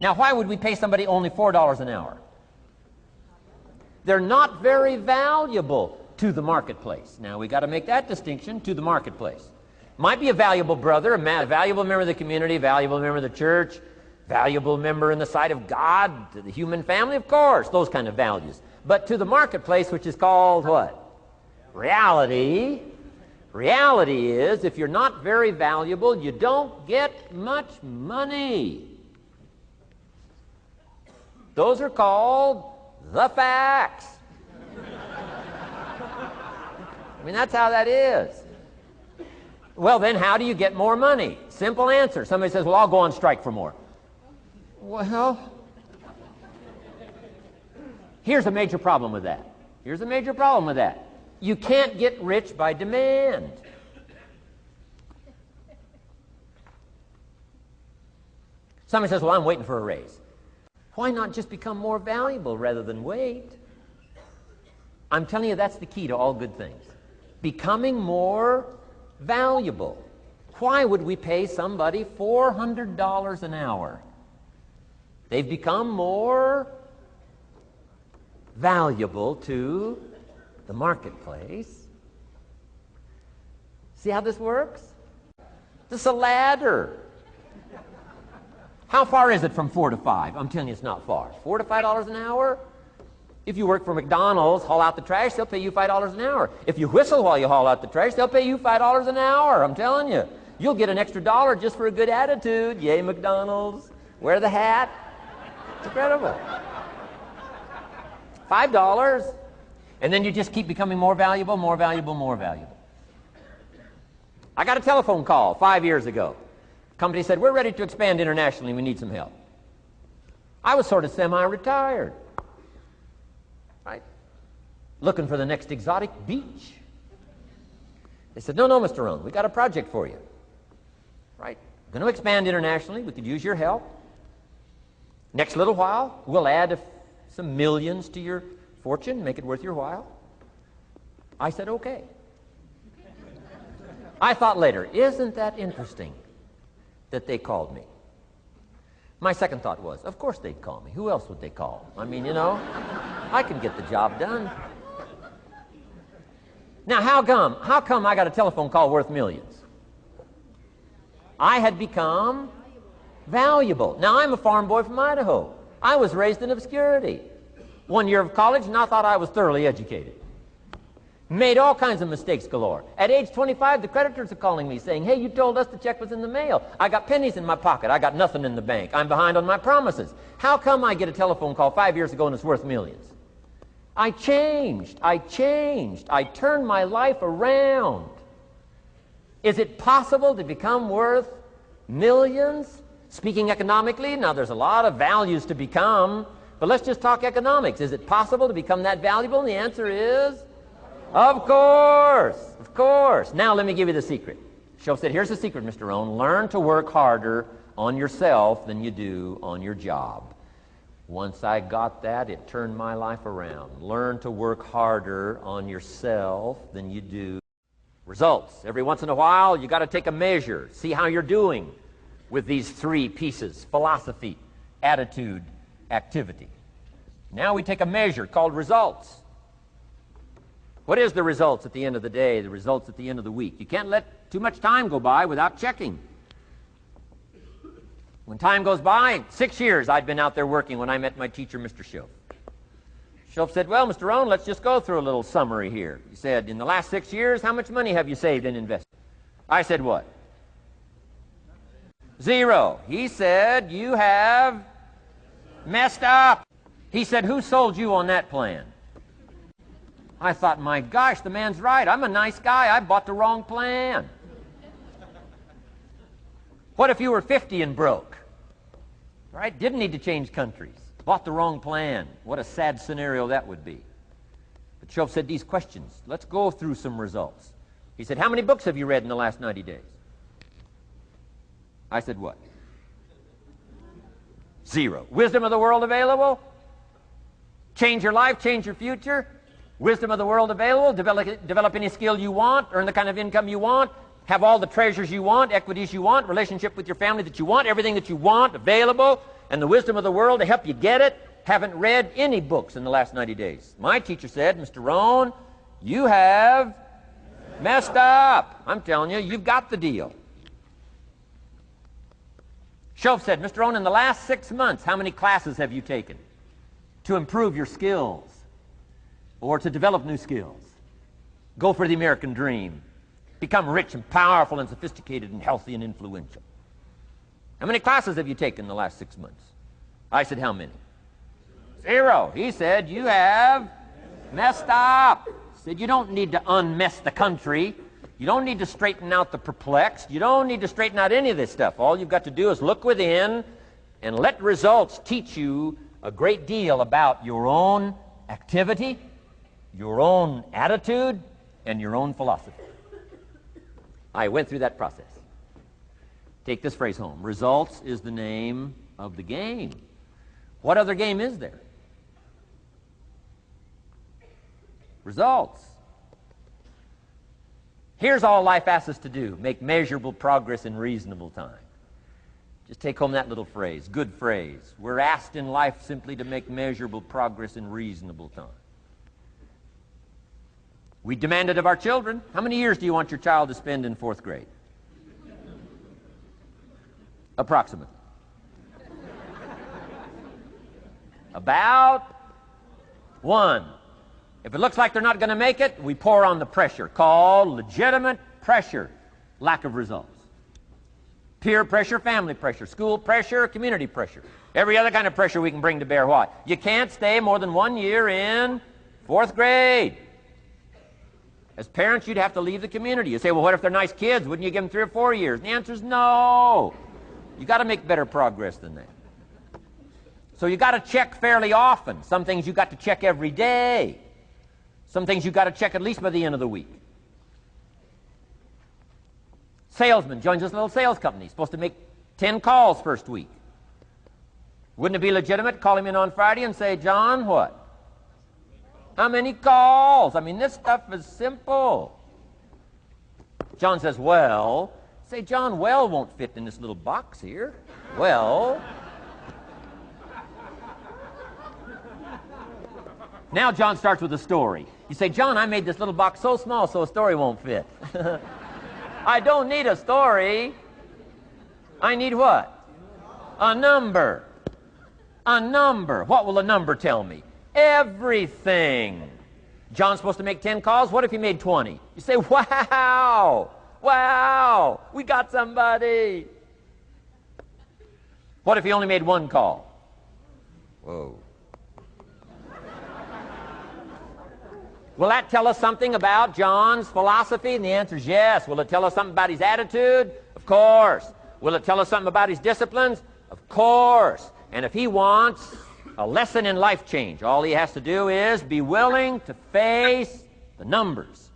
Now, why would we pay somebody only $4 an hour? They're not very valuable to the marketplace. Now, we got to make that distinction, to the marketplace. Might be a valuable brother, a valuable member of the community, valuable member of the church, valuable member in the sight of God, to the human family, of course, those kind of values. But to the marketplace, which is called what? Reality. Reality is, if you're not very valuable, you don't get much money. Those are called the facts. I mean, that's how that is. Well, then how do you get more money? Simple answer. Somebody says, well, I'll go on strike for more. Well, here's a major problem with that. Here's a major problem with that. You can't get rich by demand. Somebody says, well, I'm waiting for a raise. Why not just become more valuable rather than wait? I'm telling you, that's the key to all good things. Becoming more valuable. Why would we pay somebody $400 an hour? They've become more valuable to the marketplace. See how this works? This is a ladder. How far is it from 4 to 5? I'm telling you, it's not far. $4 to $5 an hour? If you work for McDonald's, haul out the trash, they'll pay you $5 an hour. If you whistle while you haul out the trash, they'll pay you $5 an hour. I'm telling you. You'll get an extra $1 just for a good attitude. Yay, McDonald's. Wear the hat. It's incredible. $5. And then you just keep becoming more valuable, more valuable, more valuable. I got a telephone call 5 years ago. The company said, we're ready to expand internationally. We need some help. I was sort of semi-retired. Right? Looking for the next exotic beach. They said, no, Mr. Rohn, we got a project for you. Right? We're going to expand internationally. We could use your help. Next little while, we'll add some millions to your fortune, make it worth your while. I said, okay. I thought later, isn't that interesting that they called me? My second thought was, of course they'd call me. Who else would they call? I mean, you know, I can get the job done. Now, how come I got a telephone call worth millions? I had become valuable. Now, I'm a farm boy from Idaho. I was raised in obscurity. 1 year of college, and I thought I was thoroughly educated. Made all kinds of mistakes galore. At age 25, the creditors are calling me saying, hey, you told us the check was in the mail. I got pennies in my pocket. I got nothing in the bank. I'm behind on my promises. How come I get a telephone call 5 years ago and it's worth millions? I changed. I turned my life around. Is it possible to become worth millions? Speaking economically, now there's a lot of values to become, but let's just talk economics. Is it possible to become that valuable? And the answer is, of course, of course. Now let me give you the secret. Shoaff said, here's the secret, Mr. Rohn. Learn to work harder on yourself than you do on your job. Once I got that, it turned my life around. Learn to work harder on yourself than you do. Results. Every once in a while, you got to take a measure. See how you're doing with these three pieces: philosophy, attitude, activity. Now we take a measure called results. What is the results at the end of the day, the results at the end of the week? You can't let too much time go by without checking. When time goes by, 6 years I'd been out there working when I met my teacher, Mr. Shoaff. Shoaff said, well, Mr. Rohn, let's just go through a little summary here. He said, in the last 6 years, how much money have you saved and invested? I said, what? 0. He said, you have messed up. He said, who sold you on that plan? I thought, my gosh, the man's right. I'm a nice guy. I bought the wrong plan. What if you were 50 and broke? Right? Didn't need to change countries. Bought the wrong plan. What a sad scenario that would be. But Shoaff said these questions. Let's go through some results. He said, how many books have you read in the last 90 days? I said, what? 0. Wisdom of the world available? Change your life, change your future? Wisdom of the world available? Develop any skill you want, earn the kind of income you want, have all the treasures you want, equities you want, relationship with your family that you want, everything that you want available, and the wisdom of the world to help you get it haven't read any books in the last 90 days. My teacher said, Mr. Rohn, you have messed up. I'm telling you, you've got the deal. Shoaff said, Mr. Rohn, in the last 6 months, how many classes have you taken to improve your skills or to develop new skills? Go for the American dream. Become rich and powerful and sophisticated and healthy and influential. How many classes have you taken in the last 6 months? I said, how many? 0. He said, you have messed up. He said, you don't need to unmess the country. You don't need to straighten out the perplexed. You don't need to straighten out any of this stuff. All you've got to do is look within and let results teach you a great deal about your own activity, your own attitude, and your own philosophy. I went through that process. Take this phrase home. Results is the name of the game. What other game is there? Results. Here's all life asks us to do. Make measurable progress in reasonable time. Just take home that little phrase. Good phrase. We're asked in life simply to make measurable progress in reasonable time. We demand it of our children. How many years do you want your child to spend in 4th grade? Approximately. About 1. If it looks like they're not going to make it, we pour on the pressure, called legitimate pressure, lack of results. Peer pressure, family pressure, school pressure, community pressure. Every other kind of pressure we can bring to bear. Why? You can't stay more than 1 year in 4th grade. As parents, you'd have to leave the community. You say, well, what if they're nice kids? Wouldn't you give them 3 or 4 years? And the answer is no. You got to make better progress than that. So you got to check fairly often. Some things you got to check every day. Some things you got to check at least by the end of the week. Salesman joins this little sales company. He's supposed to make 10 calls first week. Wouldn't it be legitimate to call him in on Friday and say, John, what? How many calls? I mean, this stuff is simple. John says, well. Say, John, well won't fit in this little box here. Well. Now John starts with a story. You say, John, I made this little box so small so a story won't fit. I don't need a story. I need what? A number. A number. What will a number tell me? Everything. John's supposed to make 10 calls. What if he made 20? You say, wow. Wow. We got somebody. What if he only made 1 call? Whoa. Will that tell us something about John's philosophy? And the answer is yes. Will it tell us something about his attitude? Of course. Will it tell us something about his disciplines? Of course. And if he wants a lesson in life change, all he has to do is be willing to face the numbers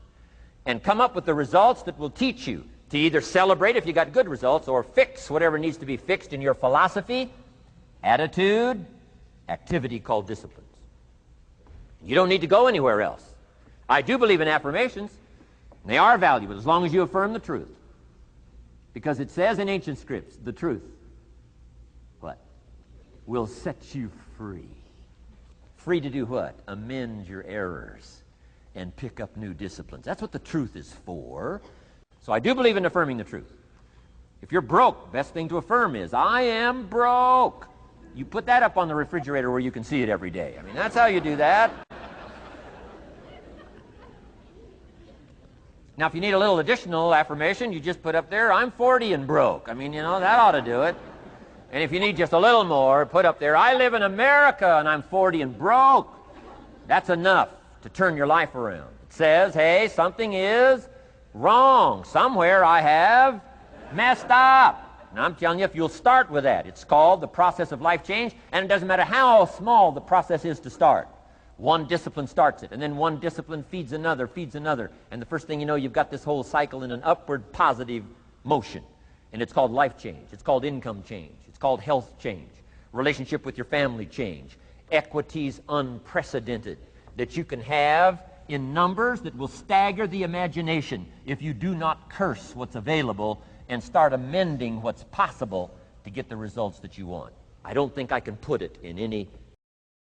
and come up with the results that will teach you to either celebrate if you got good results or fix whatever needs to be fixed in your philosophy, attitude, activity called disciplines. You don't need to go anywhere else. I do believe in affirmations. They are valuable as long as you affirm the truth. Because it says in ancient scripts, the truth, what? Will set you free. Free to do what? Amend your errors and pick up new disciplines. That's what the truth is for. So I do believe in affirming the truth. If you're broke, best thing to affirm is, I am broke. You put that up on the refrigerator where you can see it every day. I mean, that's how you do that. Now, if you need a little additional affirmation, you just put up there, I'm 40 and broke. I mean, you know, that ought to do it. And if you need just a little more, put up there, I live in America and I'm 40 and broke. That's enough to turn your life around. It says, hey, something is wrong. Somewhere I have messed up. And I'm telling you, if you'll start with that, it's called the process of life change, and it doesn't matter how small the process is to start. One discipline starts it, and then one discipline feeds another, and the first thing you know, you've got this whole cycle in an upward positive motion. And it's called life change. It's called income change. It's called health change. Relationship with your family change. Equities unprecedented that you can have in numbers that will stagger the imagination if you do not curse what's available and start amending what's possible to get the results that you want. I don't think I can put it in any